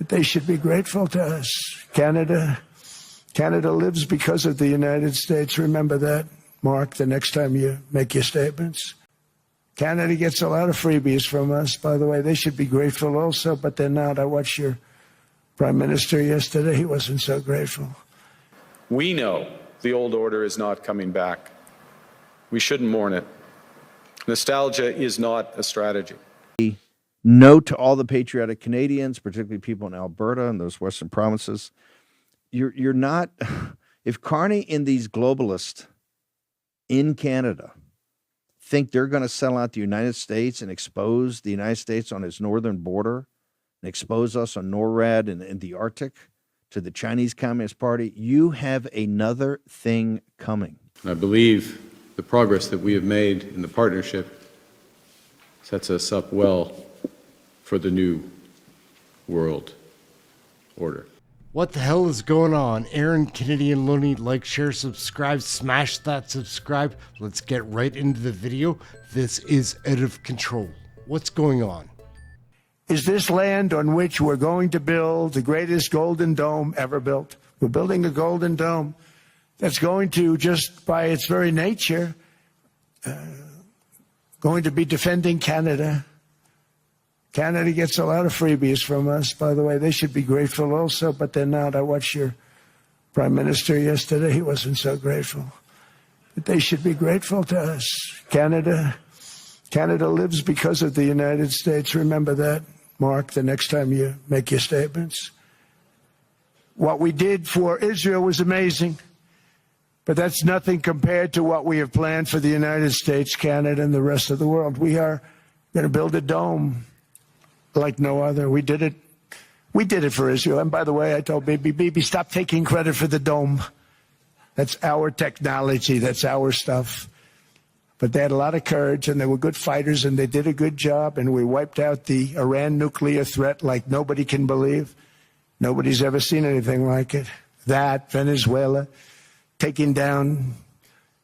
But they should be grateful to us. Canada lives because of the United States. Remember that, Mark, the next time you make your statements. Canada gets a lot of freebies from us, by the way. They should be grateful also, but they're not. I watched your Prime Minister yesterday. He wasn't so grateful. We know the old order is not coming back. We shouldn't mourn it. Nostalgia is not a strategy. Note to all the patriotic Canadians, particularly people in Alberta and those Western provinces, you're not, if Carney and these globalists in Canada think they're going to sell out the United States and expose the United States on its northern border and expose us on NORAD and the Arctic to the Chinese Communist Party, you have another thing coming. I believe the progress that we have made in the partnership sets us up well for the new world order. What the hell is going on? Aaron, Canadian Looney, like, share, subscribe, smash that subscribe. Let's get right into the video. This is out of control. What's going on? Is this land on which we're going to build the greatest golden dome ever built. We're building a golden dome that's going to, just by its very nature, going to be defending Canada. Canada gets a lot of freebies from us, by the way. They should be grateful also, but they're not. I watched your Prime Minister yesterday. He wasn't so grateful. But they should be grateful to us. Canada lives because of the United States. Remember that, Mark, the next time you make your statements. What we did for Israel was amazing, but that's nothing compared to what we have planned for the United States, Canada, and the rest of the world. We are going to build a dome like no other. We did it for Israel. And by the way, I told Bibi, stop taking credit for the dome. That's our technology. That's our stuff. But they had a lot of courage, and they were good fighters, and they did a good job, and we wiped out the Iran nuclear threat like nobody can believe. Nobody's ever seen anything like it. That, Venezuela, taking down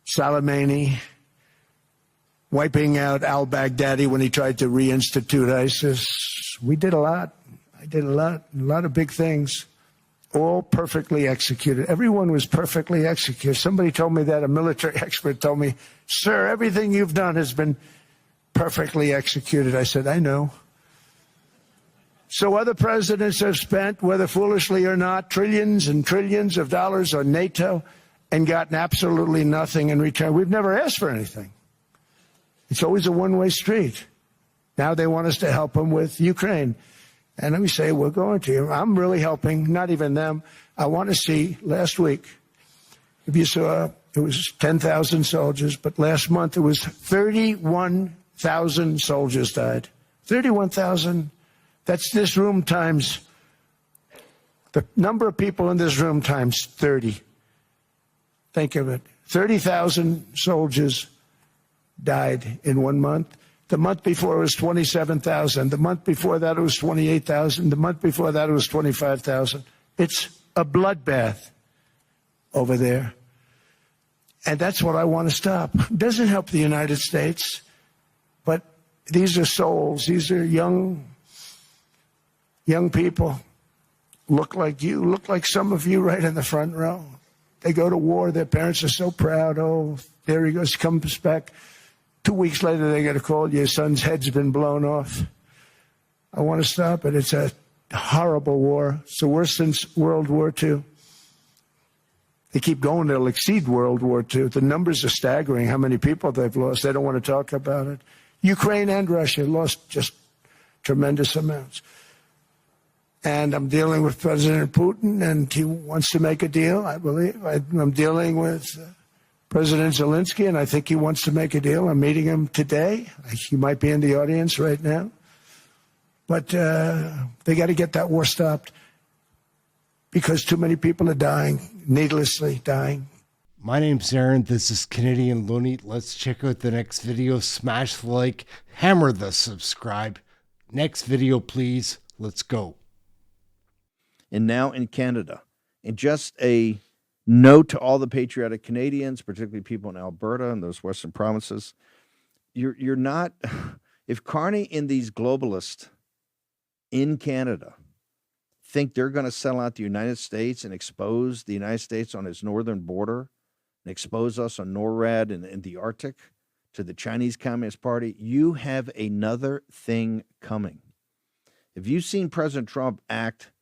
Soleimani, wiping out al-Baghdadi when he tried to reinstitute ISIS. We did a lot. I did a lot of big things, all perfectly executed. Everyone was perfectly executed. Somebody told me that, a military expert told me, sir, everything you've done has been perfectly executed. I said, I know. So other presidents have spent, whether foolishly or not, trillions and trillions of dollars on NATO and gotten absolutely nothing in return. We've never asked for anything. It's always a one-way street. Now they want us to help them with Ukraine. And let me say, we're going to. I'm really helping, not even them. I want to see, last week, if you saw, it was 10,000 soldiers, but last month it was 31,000 soldiers died. 31,000. That's this room times, the number of people in this room times 30. Think of it. 30,000 soldiers died in 1 month. The month before it was 27,000. The month before that it was 28,000. The month before that it was 25,000. It's a bloodbath over there. And that's what I want to stop. It doesn't help the United States, but these are souls. These are young people. Look like you, look like some of you right in the front row. They go to war. Their parents are so proud. Oh, there he goes, comes back. 2 weeks later, they get a call, your son's head's been blown off. I want to stop it. It's a horrible war. It's the worst since World War II. They keep going, they'll exceed World War II. The numbers are staggering, how many people they've lost. They don't want to talk about it. Ukraine and Russia lost just tremendous amounts. And I'm dealing with President Putin, and he wants to make a deal, I believe. I'm dealing with President Zelensky, and I think he wants to make a deal. I'm meeting him today. He might be in the audience right now. But they got to get that war stopped because too many people are dying, needlessly dying. My name's Aaron. This is Canadian Looney. Let's check out the next video. Smash the like, hammer the subscribe. Next video, please. Let's go. And now in Canada, and just a note to all the patriotic Canadians, particularly people in Alberta and those Western provinces, you're not, if Carney and these globalists in Canada think they're going to sell out the United States and expose the United States on its northern border and expose us on NORAD and the Arctic to the Chinese Communist Party, you have another thing coming. If you've seen President Trump act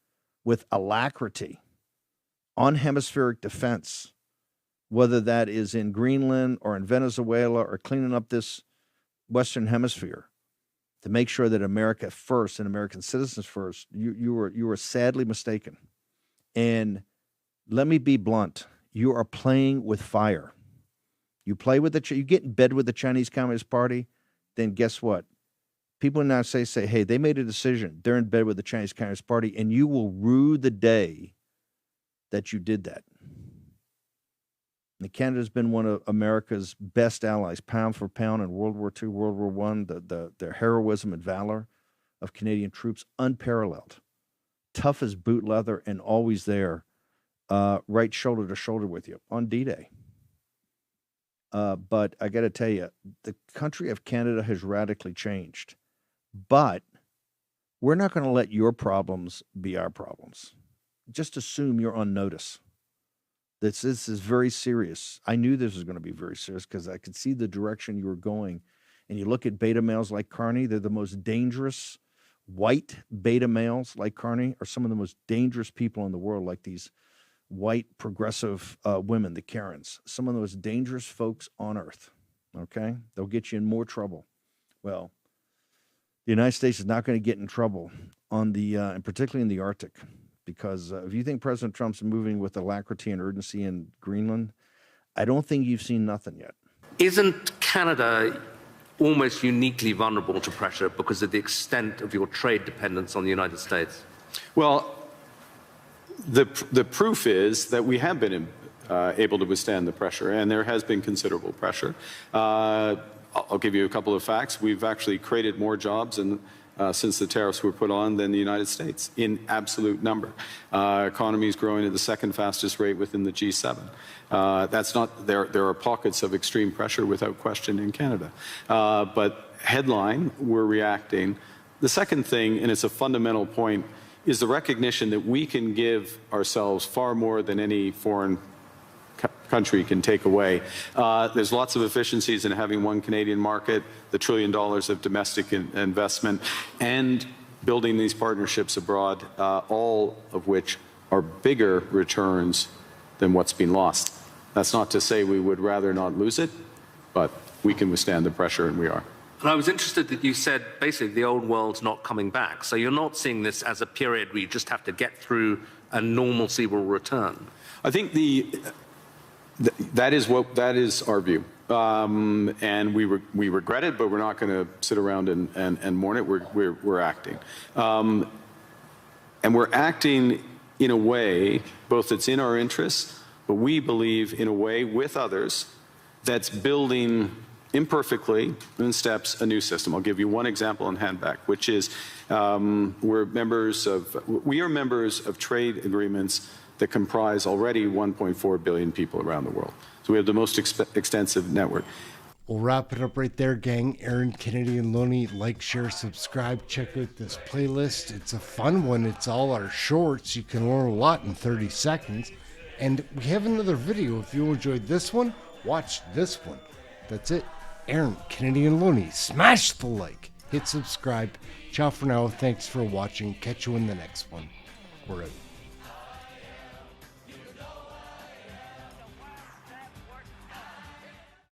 with alacrity on hemispheric defense, whether that is in Greenland or in Venezuela or cleaning up this Western Hemisphere to make sure that America first and American citizens first, you were sadly mistaken. And let me be blunt. You are playing with fire. You play with you get in bed with the Chinese Communist Party, then guess what? People in the United States say, hey, they made a decision. They're in bed with the Chinese Communist Party, and you will rue the day that you did that. And Canada's been one of America's best allies, pound for pound, in World War II, World War I. The heroism and valor of Canadian troops, unparalleled. Tough as boot leather and always there, right shoulder to shoulder with you on D-Day. But I got to tell you, the country of Canada has radically changed. But we're not going to let your problems be our problems. Just assume you're on notice. This is very serious. I knew this was going to be very serious because I could see the direction you were going. And you look at beta males like Carney, they're the most dangerous. White beta males like Carney are some of the most dangerous people in the world, like these white progressive women, the Karens, some of the most dangerous folks on earth. Okay? They'll get you in more trouble. Well, the United States is not going to get in trouble on the, and particularly in the Arctic, because if you think President Trump's moving with alacrity and urgency in Greenland, I don't think you've seen nothing yet. Isn't Canada almost uniquely vulnerable to pressure because of the extent of your trade dependence on the United States? Well, the proof is that we have been able to withstand the pressure, and there has been considerable pressure. I'll give you a couple of facts. We've actually created more jobs since the tariffs were put on than the United States in absolute number. Economy is growing at the second fastest rate within the G7. That's not there. There are pockets of extreme pressure without question in Canada, but headline, we're reacting. The second thing, and it's a fundamental point, is the recognition that we can give ourselves far more than any foreign country can take away. There's lots of efficiencies in having one Canadian market, the $1 trillion of domestic investment, and building these partnerships abroad, all of which are bigger returns than what's been lost. That's not to say we would rather not lose it, but we can withstand the pressure, and we are. And I was interested that you said basically the old world's not coming back. So you're not seeing this as a period where you just have to get through and normalcy will return. I think that is our view, and we regret it, but we're not going to sit around and mourn it. We're acting, and we're acting in a way both that's in our interests, but we believe in a way with others that's building imperfectly in steps a new system. I'll give you one example and hand back, which is we are members of trade agreements that comprise already 1.4 billion people around the world. So we have the most extensive network. We'll wrap it up right there, gang. Aaron, Kennedy, and Loney, like, share, subscribe. Check out this playlist. It's a fun one. It's all our shorts. You can learn a lot in 30 seconds. And we have another video. If you enjoyed this one, watch this one. That's it. Aaron, Kennedy, and Loney, smash the like. Hit subscribe. Ciao for now. Thanks for watching. Catch you in the next one. We're out.